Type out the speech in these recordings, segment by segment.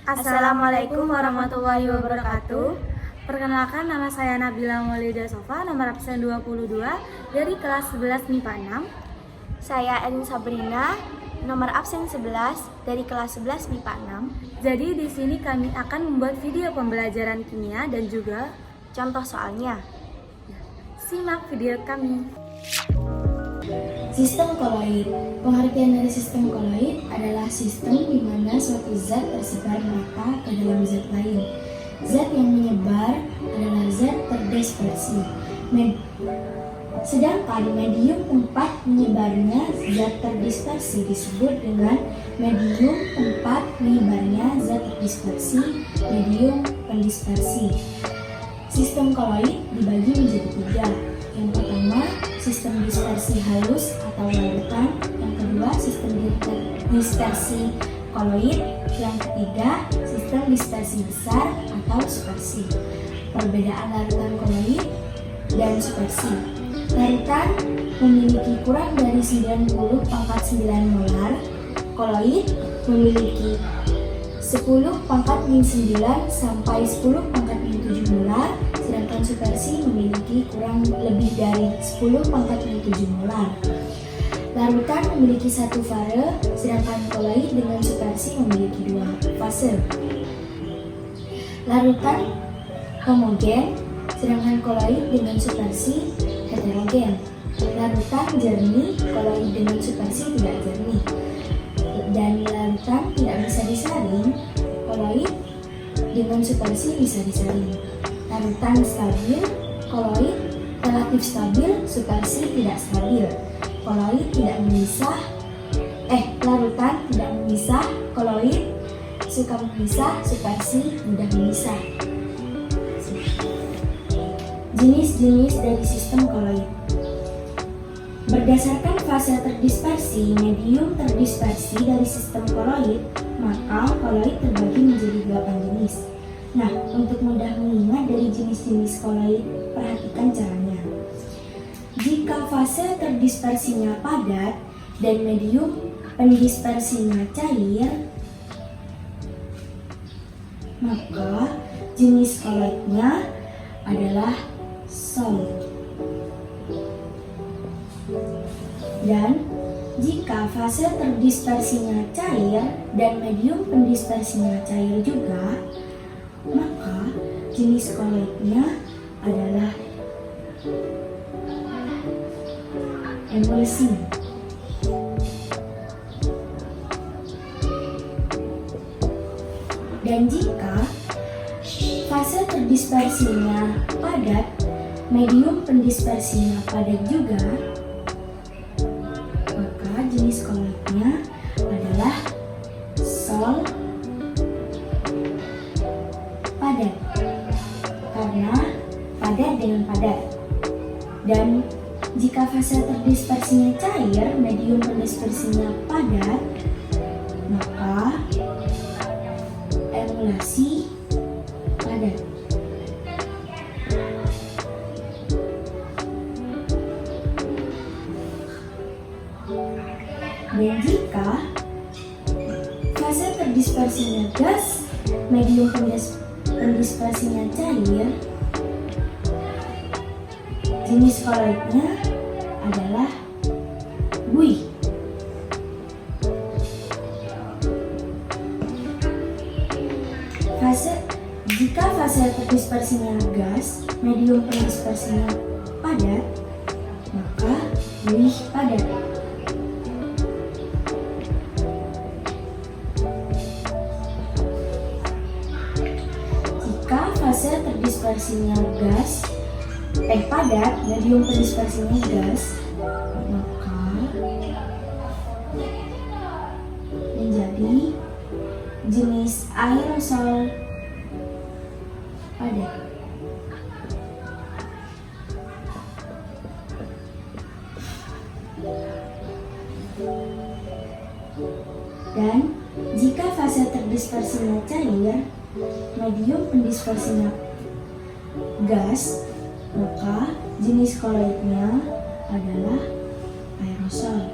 Assalamualaikum warahmatullahi wabarakatuh. Perkenalkan, nama saya Nabila Maulida Sofa, nomor absen 22 dari kelas 11 MIPA 6. Saya Elin Sabrina, nomor absen 11 dari kelas 11 MIPA 6. Jadi di sini kami akan membuat video pembelajaran kimia dan juga Contoh soalnya. simak video kami. Sistem koloid. Pengertian dari sistem koloid adalah sistem di mana suatu zat tersebar merata ke dalam zat lain. Zat yang menyebar adalah zat terdispersi. Sedangkan medium tempat menyebarnya zat terdispersi disebut dengan medium tempat menyebarnya zat terdispersi, medium pendispersi. Sistem koloid dibagi menjadi tiga. Yang pertama, sistem dispersi halus atau larutan. Yang kedua, sistem dispersi koloid. Yang ketiga, sistem dispersi besar atau supersi. Perbedaan larutan koloid dan supersi. Larutan memiliki kurang dari 90 pangkat 9 molar. Koloid memiliki 10 pangkat min 9 sampai 10 pangkat min 7 molar, sedangkan supersi memiliki kurang lebih dari 10 pangkat min 7 molar. Larutan memiliki satu fase, sedangkan koloid dengan supersi memiliki dua fase. Larutan homogen, sedangkan koloid dengan supersi heterogen. Larutan jernih, koloid dengan supersi tidak jernih. Dan larutan tidak bisa disaring, koloid dengan supersi bisa disaring. Larutan stabil, koloid relatif stabil, supersi tidak stabil. Koloid tidak memisah, larutan tidak memisah, koloid suka memisah, supersi mudah memisah. Jenis-jenis dari sistem koloid. Berdasarkan fase terdispersi, medium terdispersi dari sistem koloid, maka koloid terbagi menjadi 8 jenis. Nah, untuk mudah mengingat dari jenis-jenis koloid, perhatikan caranya. Jika fase terdispersinya padat dan medium pendispersinya cair, maka jenis koloidnya adalah solid. Dan jika fase terdispersinya cair dan medium pendispersinya cair juga, maka jenis koloidnya adalah emulsi. Dan jika fase terdispersinya padat, medium pendispersinya padat juga, jenis koloidnya adalah sol padat, karena padat dengan padat. Dan jika fase terdispersinya cair, medium pendispersinya padat, maka emulasi padat. Dan jika fase terdispersinya gas, medium pendispersinya cair, jenis koloidnya adalah buih. Jika fase terdispersinya gas, medium pendispersinya padat, maka buih padat. Fase terdispersinya padat, medium pendispersinya gas, maka menjadi jenis aerosol padat. Dan jika fase terdispersinya cair, medium pendispersinya gas, maka jenis koloidnya adalah aerosol.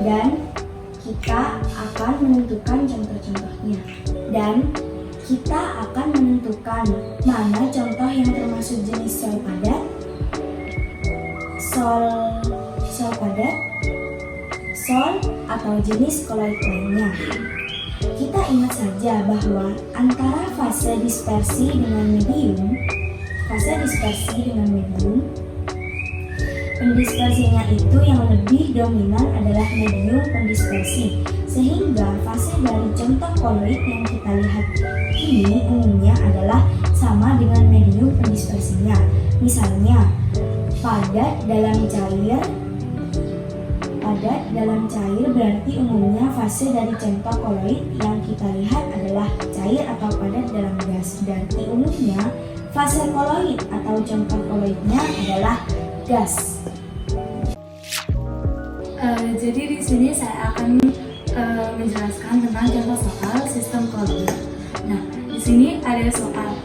dan kita akan menentukan contoh-contohnya. Dan kita akan menentukan mana contoh yang termasuk jenis sol padat, sol padat, sol atau jenis koloid lainnya. Kita ingat saja bahwa antara fase dispersi dengan medium, pendispersinya itu yang lebih dominan adalah medium pendispersi, sehingga fase dari contoh koloid yang kita lihat ini umumnya adalah sama dengan medium pendispersinya. Misalnya, padat dalam cair berarti umumnya fase dari contoh koloid yang kita lihat adalah cair atau padat dalam gas. Berarti umumnya fase koloid atau contoh koloidnya adalah gas. Jadi di sini saya akan menjelaskan tentang contoh soal sistem koloid. Nah, di sini ada soal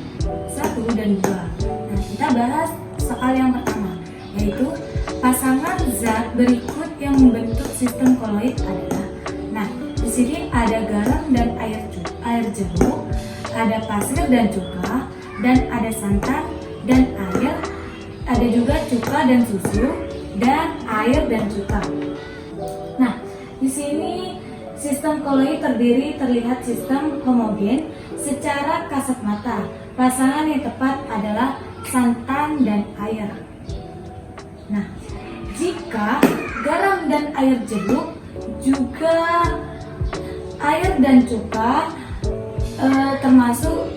1 dan 2. Nah, kita bahas soal yang pertama, yaitu pasangan zat berikut yang membentuk sistem koloid adalah. Nah, di sini ada garam dan air jeruk, ada pasir dan cuka, dan ada santan dan air, ada juga cuka dan susu, dan air dan cuka. Nah, di sini sistem koloid terlihat sistem homogen secara kasat mata. Pasangan yang tepat adalah santan dan air. Nah, jika garam dan air jeruk juga air dan cuka termasuk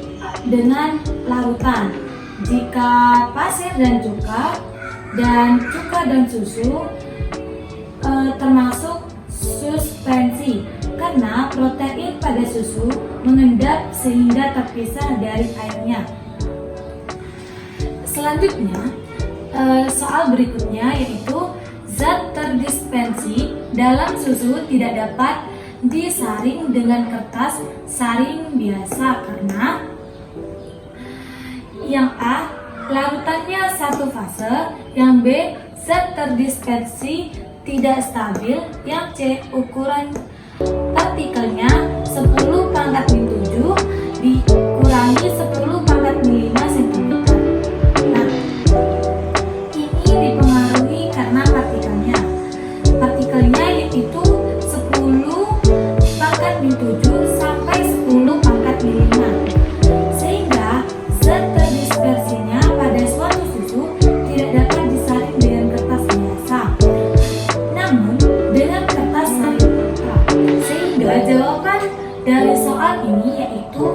dengan larutan. Jika pasir dan cuka dan susu termasuk suspensi, karena protein pada susu mengendap sehingga terpisah dari airnya. Selanjutnya, soal berikutnya yaitu zat terdispensi dalam susu tidak dapat disaring dengan kertas saring biasa karena yang A, larutannya satu fase, yang B, zat terdispersi tidak stabil, yang C, ukuran partikelnya 10 pangkat min 7 dikurangi 10 pangkat min 5 cm. Nah, ini dipengaruhi karena partikelnya yaitu 10 pangkat min 7 sampai 10 pangkat min 5, sehingga zat terdispersinya pada suatu susu tidak dapat disaring dengan kertas biasa, namun dengan kertas saring kotak. Sehingga jawaban dari soal ini yaitu